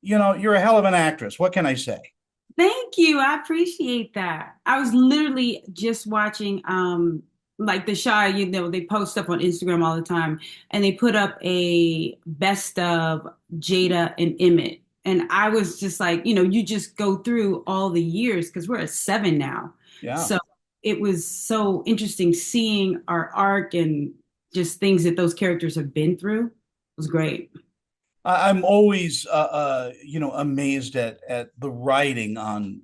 you're a hell of an actress. What can I say? Thank you. I appreciate that. I was literally just watching like the Shy, they post stuff on Instagram all the time and they put up a best of Jada and Emmett. And I was just like, you just go through all the years because we're at seven now. Yeah. So it was so interesting seeing our arc and just things that those characters have been through. It was great. I'm always amazed at the writing on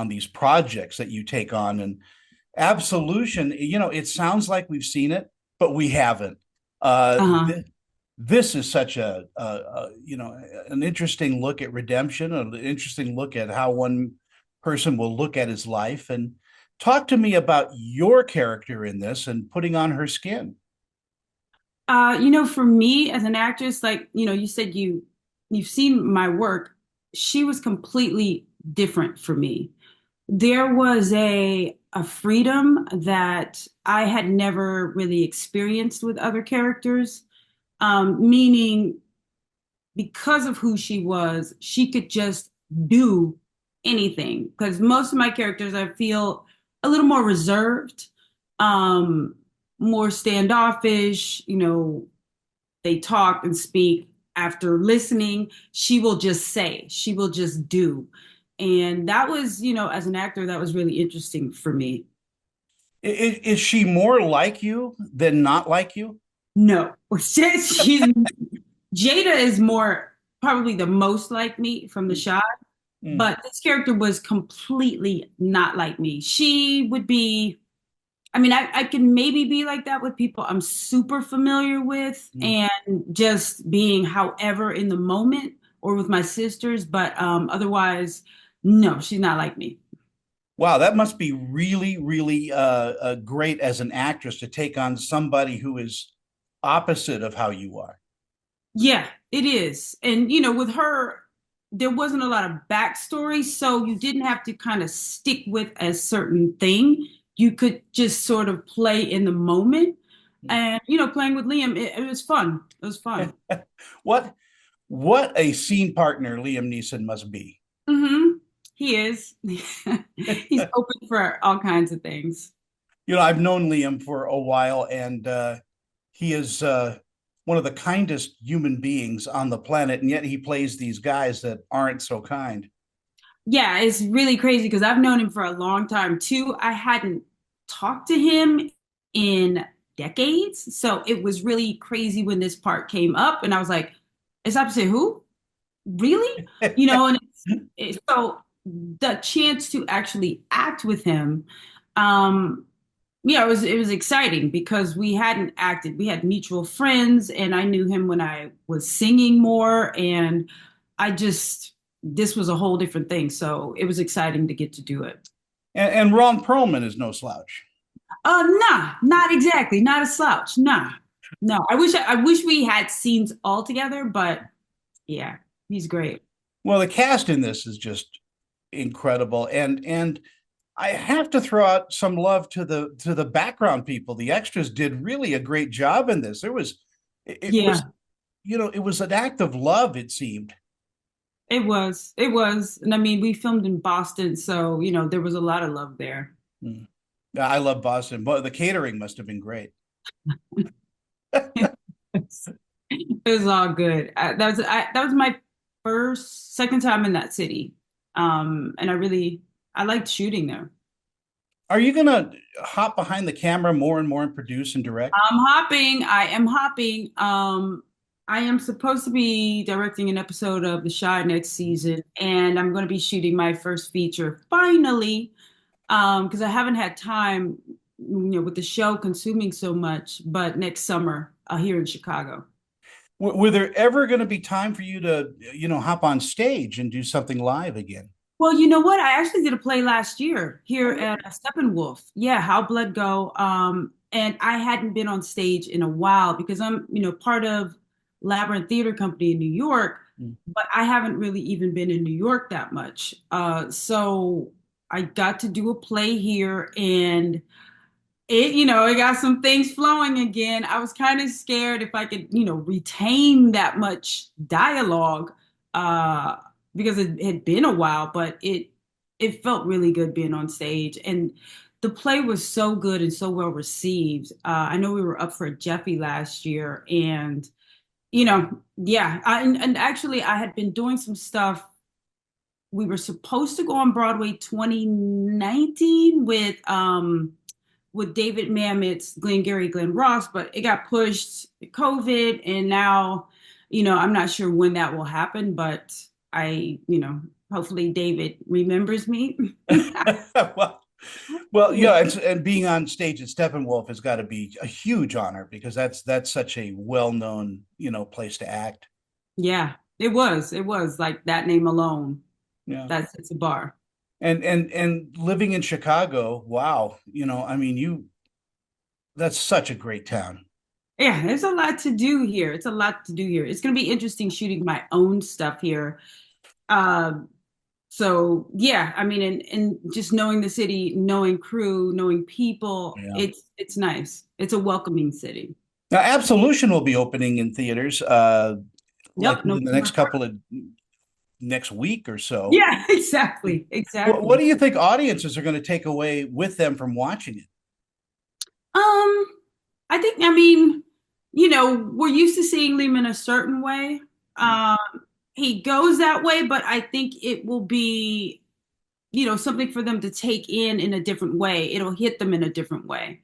these projects that you take on. And Absolution, it sounds like we've seen it, but we haven't. Uh, Uh-huh. th- this is such an interesting look at redemption, an interesting look at how one person will look at his life. And talk to me about your character in this and putting on her skin. For me as an actress, like, you said you've seen my work. She was completely different for me. There was a freedom that I had never really experienced with other characters. Meaning because of who she was, she could just do anything. Because most of my characters, I feel a little more reserved, um, more standoffish, they talk and speak after listening. She will just say, she will just do. And that was, as an actor, that was really interesting for me. Is she more like you than not like you? No, she's Jada is more probably the most like me from the shot, Mm. but this character was completely not like me. She would be, I mean, I can maybe be like that with people I'm super familiar with Mm. and just being however in the moment or with my sisters, but otherwise, no, she's not like me. Wow, that must be really, really great as an actress to take on somebody who is opposite of how you are. Yeah, it is. And, with her, there wasn't a lot of backstory, so you didn't have to kind of stick with a certain thing. You could just sort of play in the moment. And, playing with Liam, it was fun. It was fun. what what a scene partner Liam Neeson must be. Hmm. He is. He's open for all kinds of things. I've known Liam for a while, and he is one of the kindest human beings on the planet, and yet he plays these guys that aren't so kind. Yeah, it's really crazy because I've known him for a long time too. I hadn't talked to him in decades. So it was really crazy when this part came up and I was like, it's opposite who? Really? And so the chance to actually act with him, um, yeah, it was exciting because we hadn't acted. We had mutual friends, and I knew him when I was singing more, and I just this was a whole different thing. So it was exciting to get to do it. And Ron Perlman is no slouch. Nah, not exactly, not a slouch. Nah, no. I wish we had scenes all together, but yeah, he's great. Well, the cast in this is just incredible, and I have to throw out some love to the background people. The extras did really a great job in this. It was Yeah, it was an act of love. It seemed. it was. It was. And I mean, we filmed in Boston, so there was a lot of love there. Mm. Yeah, I love Boston, but the catering must have been great. It was all good. That was my second time in that city, and I liked shooting there. Are you gonna hop behind the camera more and more and produce and direct? I'm hopping. I am hopping. I am supposed to be directing an episode of The Shy next season, and I'm going to be shooting my first feature finally, because I haven't had time, with the show consuming so much. But next summer, here in Chicago. Were there ever going to be time for you to hop on stage and do something live again? Well, you know what? I actually did a play last year here Oh, at really? Steppenwolf. Yeah, How Blood Go. And I hadn't been on stage in a while because I'm, part of Labyrinth Theater Company in New York, Mm. but I haven't really even been in New York that much. So I got to do a play here and it got some things flowing again. I was kind of scared if I could, retain that much dialogue, because it had been a while, but it felt really good being on stage. And the play was so good and so well received. I know we were up for Jeffy last year, and yeah, and actually I had been doing some stuff. We were supposed to go on Broadway 2019 with David Mamet's Glengarry Glen Ross, but it got pushed COVID, and now, I'm not sure when that will happen, but hopefully David remembers me. Well, well, yeah, and being on stage at Steppenwolf has got to be a huge honor because that's such a well-known, place to act. Yeah, it was like that name alone. Yeah. It's a bar. And living in Chicago, wow, I mean, that's such a great town. Yeah, there's a lot to do here. It's a lot to do here. It's going to be interesting shooting my own stuff here. Um, so yeah, I mean, and just knowing the city, knowing crew, knowing people, Yeah. it's nice. It's a welcoming city. Now, Absolution will be opening in theaters, like Yep, within the November next 1st. couple of next week or so. Yeah, exactly, What exactly. do you think audiences are going to take away with them from watching it? Um, I think, I mean, we're used to seeing Liam in a certain way. Um, he goes that way, but I think it will be, something for them to take in a different way. It'll hit them in a different way.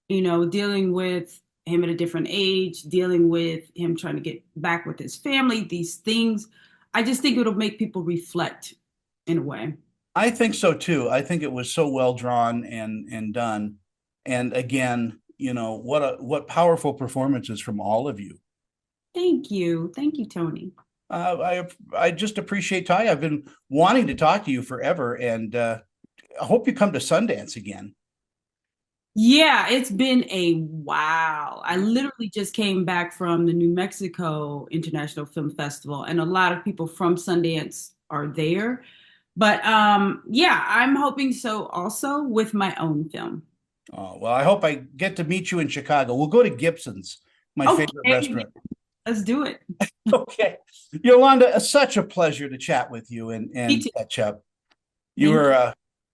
Dealing with him at a different age, dealing with him trying to get back with his family, these things. I just think it'll make people reflect in a way. I think so too. I think it was so well drawn and done. And again, what powerful performances from all of you. Thank you. Thank you, Tony. I just appreciate Ty. I've been wanting to talk to you forever, and I hope you come to Sundance again. Yeah, it's been a while. I literally just came back from the New Mexico International Film Festival, and a lot of people from Sundance are there. But yeah, I'm hoping so also with my own film. Oh, well, I hope I get to meet you in Chicago. We'll go to Gibson's, my favorite Okay, restaurant. let's do it. Okay. Yolanda, such a pleasure to chat with you Me and too. catch up. You Thank were you.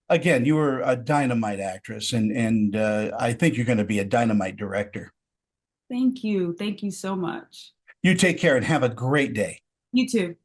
again, you were a dynamite actress, and I think you're going to be a dynamite director. Thank you. Thank you so much. You take care and have a great day. You too.